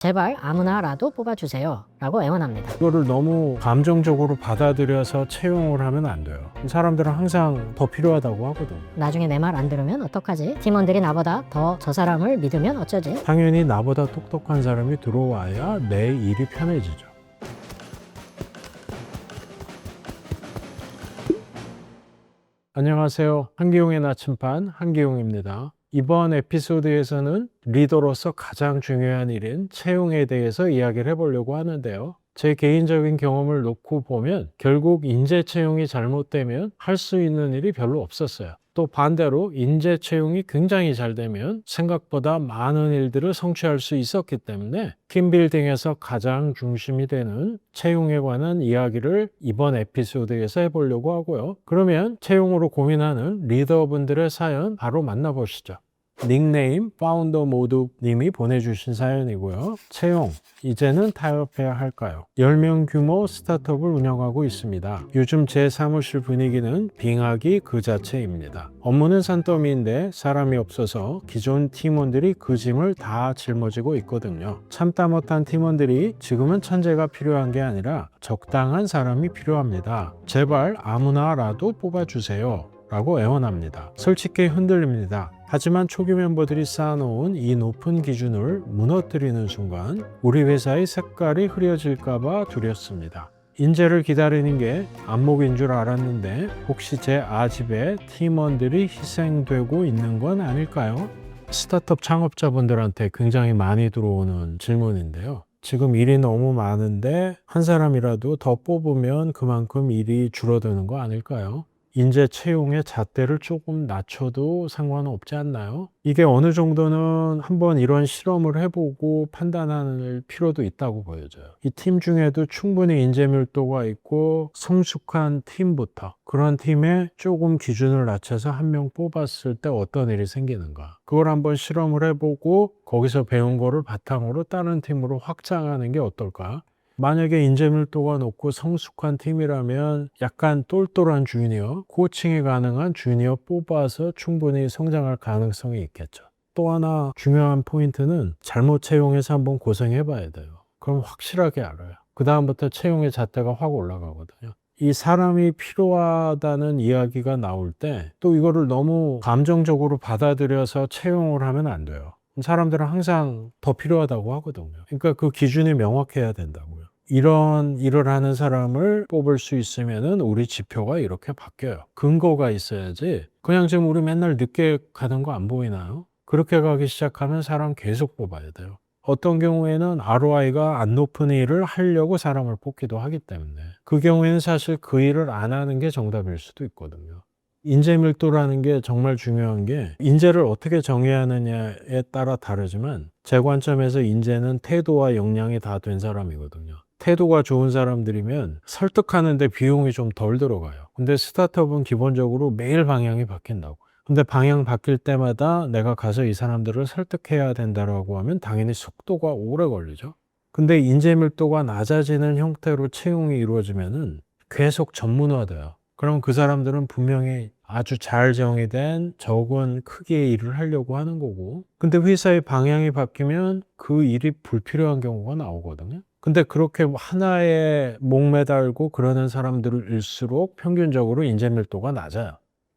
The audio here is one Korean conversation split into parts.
제발 아무나라도 뽑아주세요 라고 애원합니다. 이거를 너무 감정적으로 받아들여서 채용을 하면 안 돼요. 사람들은 항상 더 필요하다고 하거든. 나중에 내 말 안 들으면 어떡하지? 팀원들이 나보다 더 저 사람을 믿으면 어쩌지? 당연히 나보다 똑똑한 사람이 들어와야 내 일이 편해지죠. 안녕하세요. 한기용의 나침반 한기용입니다. 이번 에피소드에서는 리더로서 가장 중요한 일인 채용에 대해서 이야기를 해보려고 하는데요. 제 개인적인 경험을 놓고 보면 결국 인재 채용이 잘못되면 할 수 있는 일이 별로 없었어요. 또 반대로 인재 채용이 굉장히 잘 되면 생각보다 많은 일들을 성취할 수 있었기 때문에 팀빌딩에서 가장 중심이 되는 채용에 관한 이야기를 이번 에피소드에서 해보려고 하고요. 그러면 채용으로 고민하는 리더분들의 사연 바로 만나보시죠. 닉네임 파운더 모두 님이 보내주신 사연이고요. 채용, 이제는 타협해야 할까요? 10명 규모 스타트업을 운영하고 있습니다. 요즘 제 사무실 분위기는 빙하기 그 자체입니다. 업무는 산더미인데 사람이 없어서 기존 팀원들이 그 짐을 다 짊어지고 있거든요. 참다 못한 팀원들이 지금은 천재가 필요한 게 아니라 적당한 사람이 필요합니다. 제발 아무나라도 뽑아주세요 라고 애원합니다. 솔직히 흔들립니다. 하지만 초기 멤버들이 쌓아놓은 이 높은 기준을 무너뜨리는 순간 우리 회사의 색깔이 흐려질까봐 두렵습니다. 인재를 기다리는 게 안목인 줄 알았는데 혹시 제 아집에 팀원들이 희생되고 있는 건 아닐까요? 스타트업 창업자분들한테 굉장히 많이 들어오는 질문인데요. 지금 일이 너무 많은데 한 사람이라도 더 뽑으면 그만큼 일이 줄어드는 거 아닐까요? 인재 채용의 잣대를 조금 낮춰도 상관은 없지 않나요? 이게 어느 정도는 한번 이런 실험을 해보고 판단할 필요도 있다고 보여져요. 이 팀 중에도 충분히 인재 밀도가 있고 성숙한 팀부터 그런 팀에 조금 기준을 낮춰서 한 명 뽑았을 때 어떤 일이 생기는가. 그걸 한번 실험을 해보고 거기서 배운 거를 바탕으로 다른 팀으로 확장하는 게 어떨까? 만약에 인재 밀도가 높고 성숙한 팀이라면 약간 똘똘한 주니어, 코칭이 가능한 주니어 뽑아서 충분히 성장할 가능성이 있겠죠. 또 하나 중요한 포인트는 잘못 채용해서 한번 고생해 봐야 돼요. 그럼 확실하게 알아요. 그 다음부터 채용의 잣대가 확 올라가거든요. 이 사람이 필요하다는 이야기가 나올 때 또 이거를 너무 감정적으로 받아들여서 채용을 하면 안 돼요. 사람들은 항상 더 필요하다고 하거든요. 그러니까 그 기준이 명확해야 된다고요. 이런 일을 하는 사람을 뽑을 수 있으면은 우리 지표가 이렇게 바뀌어요. 근거가 있어야지. 그냥 지금 우리 맨날 늦게 가는 거 안 보이나요? 그렇게 가기 시작하면 사람 계속 뽑아야 돼요. 어떤 경우에는 ROI가 안 높은 일을 하려고 사람을 뽑기도 하기 때문에 그 경우에는 사실 그 일을 안 하는 게 정답일 수도 있거든요. 인재 밀도라는 게 정말 중요한 게 인재를 어떻게 정해야 하느냐에 따라 다르지만 제 관점에서 인재는 태도와 역량이 다 된 사람이거든요. 태도가 좋은 사람들이면 설득하는데 비용이 좀 덜 들어가요. 근데 스타트업은 기본적으로 매일 방향이 바뀐다고. 근데 방향 바뀔 때마다 내가 가서 이 사람들을 설득해야 된다고 하면 당연히 속도가 오래 걸리죠. 근데 인재 밀도가 낮아지는 형태로 채용이 이루어지면은 계속 전문화돼요. 그럼 그 사람들은 분명히 아주 잘 정의된 적은 크기의 일을 하려고 하는 거고, 근데 회사의 방향이 바뀌면 그 일이 불필요한 경우가 나오거든요. 근데 그렇게 하나에 목매달고 그러는 사람들일수록 평균적으로 인재 밀도가 낮아요.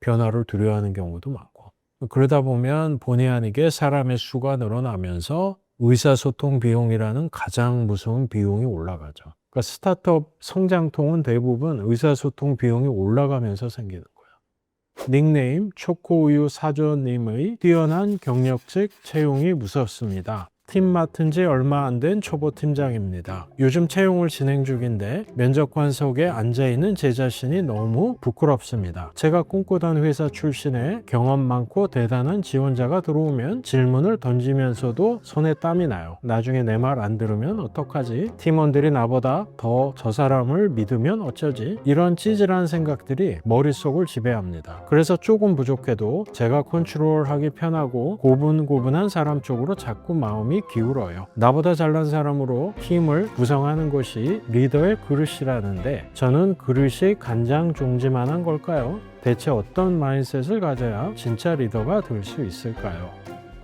변화를 두려워하는 경우도 많고. 그러다 보면 본의 아니게 사람의 수가 늘어나면서 의사소통 비용이라는 가장 무서운 비용이 올라가죠. 그러니까 스타트업 성장통은 대부분 의사소통 비용이 올라가면서 생기는 거예요. 닉네임 초코우유 사조님의 뛰어난 경력직 채용이 무섭습니다. 팀 맡은 지 얼마 안 된 초보 팀장입니다. 요즘 채용을 진행 중인데 면접관석에 앉아있는 제 자신이 너무 부끄럽습니다. 제가 꿈꾸던 회사 출신에 경험 많고 대단한 지원자가 들어오면 질문을 던지면서도 손에 땀이 나요. 나중에 내 말 안 들으면 어떡하지? 팀원들이 나보다 더 저 사람을 믿으면 어쩌지? 이런 찌질한 생각들이 머릿속을 지배합니다. 그래서 조금 부족해도 제가 컨트롤하기 편하고 고분고분한 사람 쪽으로 자꾸 마음이 기울어요. 나보다 잘난 사람으로 팀을 구성하는 것이 리더의 그릇이라는데 저는 그릇이 간장종지만한 걸까요? 대체 어떤 마인드셋을 가져야 진짜 리더가 될 수 있을까요?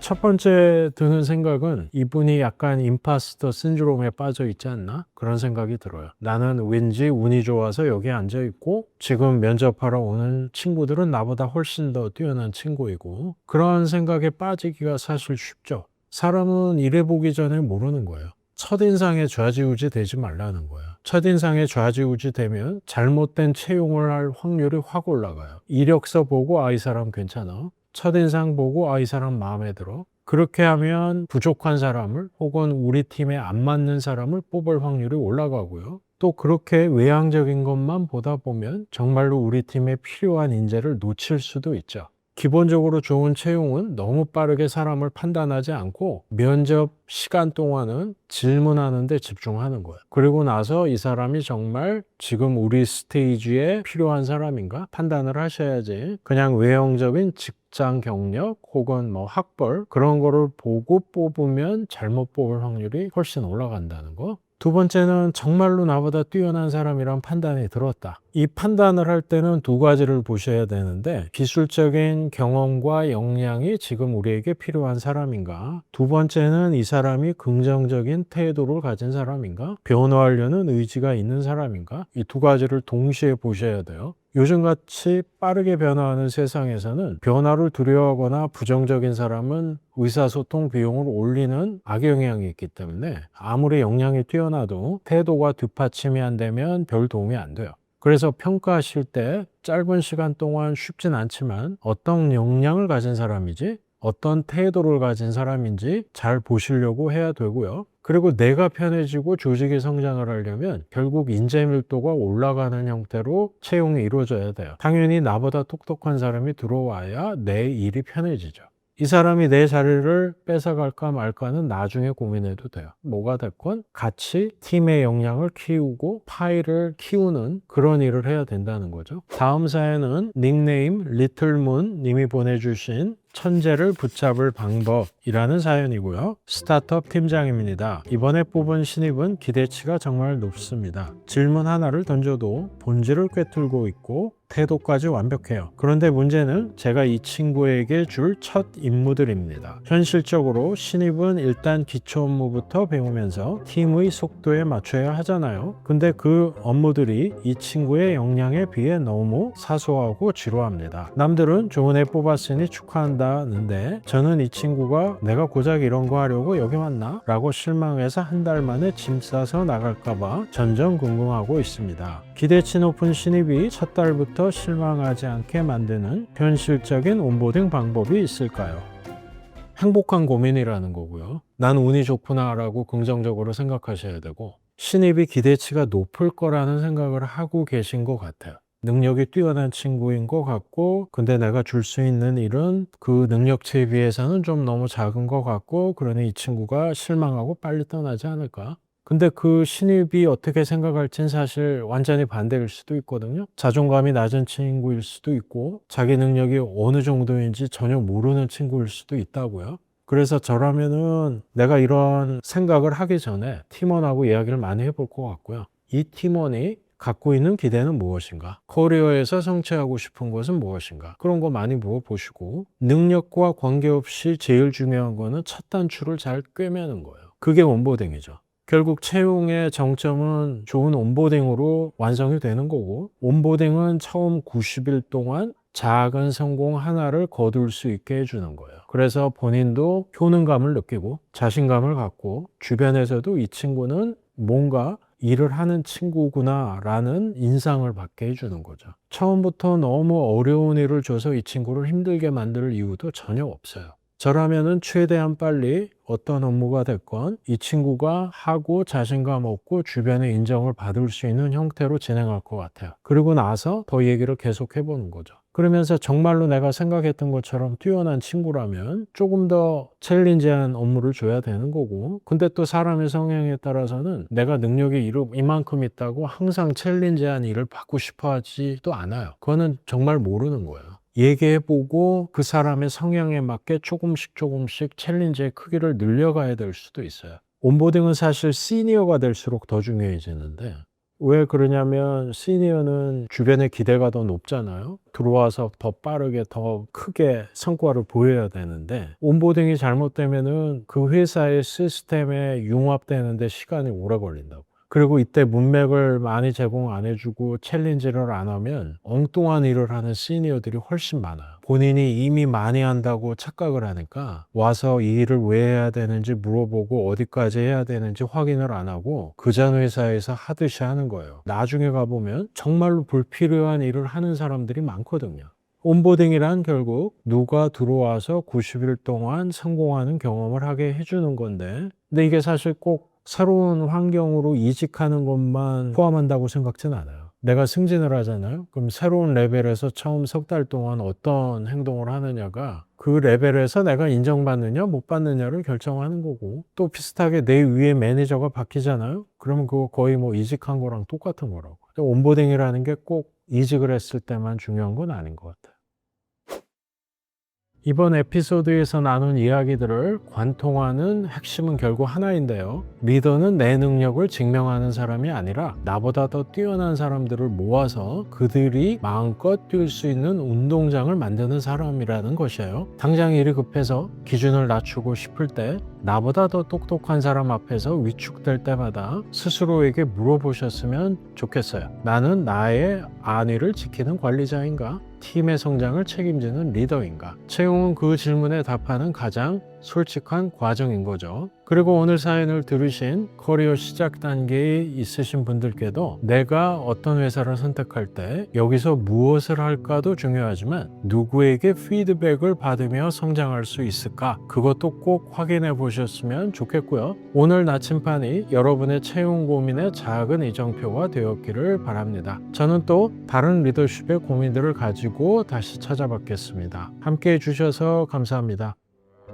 첫 번째 드는 생각은 이분이 약간 임파스터 신드롬에 빠져 있지 않나? 그런 생각이 들어요. 나는 왠지 운이 좋아서 여기 앉아 있고 지금 면접하러 오는 친구들은 나보다 훨씬 더 뛰어난 친구이고 그런 생각에 빠지기가 사실 쉽죠. 사람은 일해 보기 전에 모르는 거예요. 첫인상에 좌지우지 되지 말라는 거예요. 첫인상에 좌지우지 되면 잘못된 채용을 할 확률이 확 올라가요. 이력서 보고 이 사람 괜찮아. 첫인상 보고 이 사람 마음에 들어. 그렇게 하면 부족한 사람을 혹은 우리 팀에 안 맞는 사람을 뽑을 확률이 올라가고요. 또 그렇게 외향적인 것만 보다 보면 정말로 우리 팀에 필요한 인재를 놓칠 수도 있죠. 기본적으로 좋은 채용은 너무 빠르게 사람을 판단하지 않고 면접 시간 동안은 질문하는 데 집중하는 거예요. 그리고 나서 이 사람이 정말 지금 우리 스테이지에 필요한 사람인가 판단을 하셔야지 그냥 외형적인 직장 경력 혹은 뭐 학벌 그런 거를 보고 뽑으면 잘못 뽑을 확률이 훨씬 올라간다는 거. 두 번째는 정말로 나보다 뛰어난 사람이란 판단이 들었다. 이 판단을 할 때는 두 가지를 보셔야 되는데 기술적인 경험과 역량이 지금 우리에게 필요한 사람인가? 두 번째는 이 사람이 긍정적인 태도를 가진 사람인가? 변화하려는 의지가 있는 사람인가? 이 두 가지를 동시에 보셔야 돼요. 요즘같이 빠르게 변화하는 세상에서는 변화를 두려워하거나 부정적인 사람은 의사소통 비용을 올리는 악영향이 있기 때문에 아무리 역량이 뛰어나도 태도가 뒷받침이 안 되면 별 도움이 안 돼요. 그래서 평가하실 때 짧은 시간 동안 쉽진 않지만 어떤 역량을 가진 사람이지 어떤 태도를 가진 사람인지 잘 보시려고 해야 되고요. 그리고 내가 편해지고 조직이 성장을 하려면 결국 인재 밀도가 올라가는 형태로 채용이 이루어져야 돼요. 당연히 나보다 똑똑한 사람이 들어와야 내 일이 편해지죠. 이 사람이 내 자리를 뺏어갈까 말까는 나중에 고민해도 돼요. 뭐가 됐건 같이 팀의 역량을 키우고 파일을 키우는 그런 일을 해야 된다는 거죠. 다음 사연은 닉네임 리틀문 님이 보내주신 천재를 붙잡을 방법이라는 사연이고요. 스타트업 팀장입니다. 이번에 뽑은 신입은 기대치가 정말 높습니다. 질문 하나를 던져도 본질을 꿰뚫고 있고 태도까지 완벽해요. 그런데 문제는 제가 이 친구에게 줄 첫 임무들입니다. 현실적으로 신입은 일단 기초 업무부터 배우면서 팀의 속도에 맞춰야 하잖아요. 근데 그 업무들이 이 친구의 역량에 비해 너무 사소하고 지루합니다. 남들은 좋은 애 뽑았으니 축하한다는데 저는 이 친구가 내가 고작 이런 거 하려고 여기 왔나? 라고 실망해서 한 달 만에 짐 싸서 나갈까봐 전전긍긍하고 있습니다. 기대치 높은 신입이 첫 달부터 실망하지 않게 만드는 현실적인 온보딩 방법이 있을까요? 행복한 고민이라는 거고요. 난 운이 좋구나 라고 긍정적으로 생각하셔야 되고 신입이 기대치가 높을 거라는 생각을 하고 계신 것 같아요. 능력이 뛰어난 친구인 것 같고 근데 내가 줄 수 있는 일은 그 능력치에 비해서는 좀 너무 작은 것 같고 그러니 이 친구가 실망하고 빨리 떠나지 않을까? 근데 그 신입이 어떻게 생각할진 사실 완전히 반대일 수도 있거든요. 자존감이 낮은 친구일 수도 있고 자기 능력이 어느 정도인지 전혀 모르는 친구일 수도 있다고요. 그래서 저라면은 내가 이런 생각을 하기 전에 팀원하고 이야기를 많이 해볼 것 같고요. 이 팀원이 갖고 있는 기대는 무엇인가? 커리어에서 성취하고 싶은 것은 무엇인가? 그런 거 많이 물어보시고 능력과 관계없이 제일 중요한 거는 첫 단추를 잘 꿰매는 거예요. 그게 온보딩이죠. 결국 채용의 정점은 좋은 온보딩으로 완성이 되는 거고 온보딩은 처음 90일 동안 작은 성공 하나를 거둘 수 있게 해주는 거예요. 그래서 본인도 효능감을 느끼고 자신감을 갖고 주변에서도 이 친구는 뭔가 일을 하는 친구구나 라는 인상을 받게 해주는 거죠. 처음부터 너무 어려운 일을 줘서 이 친구를 힘들게 만들 이유도 전혀 없어요. 저라면은 최대한 빨리 어떤 업무가 됐건 이 친구가 하고 자신감 얻고 주변의 인정을 받을 수 있는 형태로 진행할 것 같아요. 그리고 나서 더 얘기를 계속 해보는 거죠. 그러면서 정말로 내가 생각했던 것처럼 뛰어난 친구라면 조금 더 챌린지한 업무를 줘야 되는 거고 근데 또 사람의 성향에 따라서는 내가 능력이 이만큼 있다고 항상 챌린지한 일을 받고 싶어 하지도 않아요. 그거는 정말 모르는 거예요. 얘기해보고 그 사람의 성향에 맞게 조금씩 챌린지의 크기를 늘려가야 될 수도 있어요. 온보딩은 사실 시니어가 될수록 더 중요해지는데 왜 그러냐면 시니어는 주변의 기대가 더 높잖아요. 들어와서 더 빠르게 더 크게 성과를 보여야 되는데 온보딩이 잘못되면은 그 회사의 시스템에 융합되는데 시간이 오래 걸린다고. 그리고 이때 문맥을 많이 제공 안 해주고 챌린지를 안 하면 엉뚱한 일을 하는 시니어들이 훨씬 많아요. 본인이 이미 많이 한다고 착각을 하니까 와서 이 일을 왜 해야 되는지 물어보고 어디까지 해야 되는지 확인을 안 하고 그 전 회사에서 하듯이 하는 거예요. 나중에 가보면 정말로 불필요한 일을 하는 사람들이 많거든요. 온보딩이란 결국 누가 들어와서 90일 동안 성공하는 경험을 하게 해주는 건데, 근데 이게 사실 꼭 새로운 환경으로 이직하는 것만 포함한다고 생각지는 않아요. 내가 승진을 하잖아요. 그럼 새로운 레벨에서 처음 석 달 동안 어떤 행동을 하느냐가 그 레벨에서 내가 인정받느냐 못 받느냐를 결정하는 거고, 또 비슷하게 내 위에 매니저가 바뀌잖아요. 그러면 그거 거의 뭐 이직한 거랑 똑같은 거라고. 온보딩이라는 게 꼭 이직을 했을 때만 중요한 건 아닌 것 같아요. 이번 에피소드에서 나눈 이야기들을 관통하는 핵심은 결국 하나인데요. 리더는 내 능력을 증명하는 사람이 아니라 나보다 더 뛰어난 사람들을 모아서 그들이 마음껏 뛸 수 있는 운동장을 만드는 사람이라는 것이에요. 당장 일이 급해서 기준을 낮추고 싶을 때 나보다 더 똑똑한 사람 앞에서 위축될 때마다 스스로에게 물어보셨으면 좋겠어요. 나는 나의 안위를 지키는 관리자인가? 팀의 성장을 책임지는 리더인가? 채용은 그 질문에 답하는 가장 솔직한 과정인 거죠. 그리고 오늘 사연을 들으신 커리어 시작 단계에 있으신 분들께도 내가 어떤 회사를 선택할 때 여기서 무엇을 할까도 중요하지만 누구에게 피드백을 받으며 성장할 수 있을까? 그것도 꼭 확인해 보셨으면 좋겠고요. 오늘 나침판이 여러분의 채용 고민의 작은 이정표가 되었기를 바랍니다. 저는 또 다른 리더십의 고민들을 가지고 다시 찾아뵙겠습니다. 함께 해주셔서 감사합니다.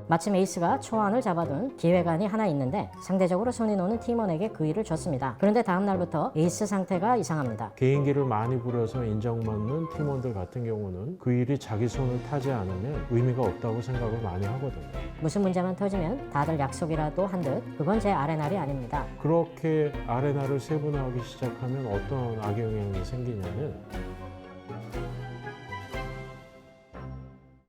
마침 에이스가 초안을 잡아둔 기획안이 하나 있는데 상대적으로 손이 노는 팀원에게 그 일을 줬습니다. 그런데 다음 날부터 에이스 상태가 이상합니다. 개인기를 많이 부려서 인정받는 팀원들 같은 경우는 그 일이 자기 손을 타지 않으면 의미가 없다고 생각을 많이 하거든요. 무슨 문제만 터지면 다들 약속이라도 한 듯 그건 제 R&R이 아닙니다. 그렇게 R&R을 세분화하기 시작하면 어떤 악영향이 생기냐면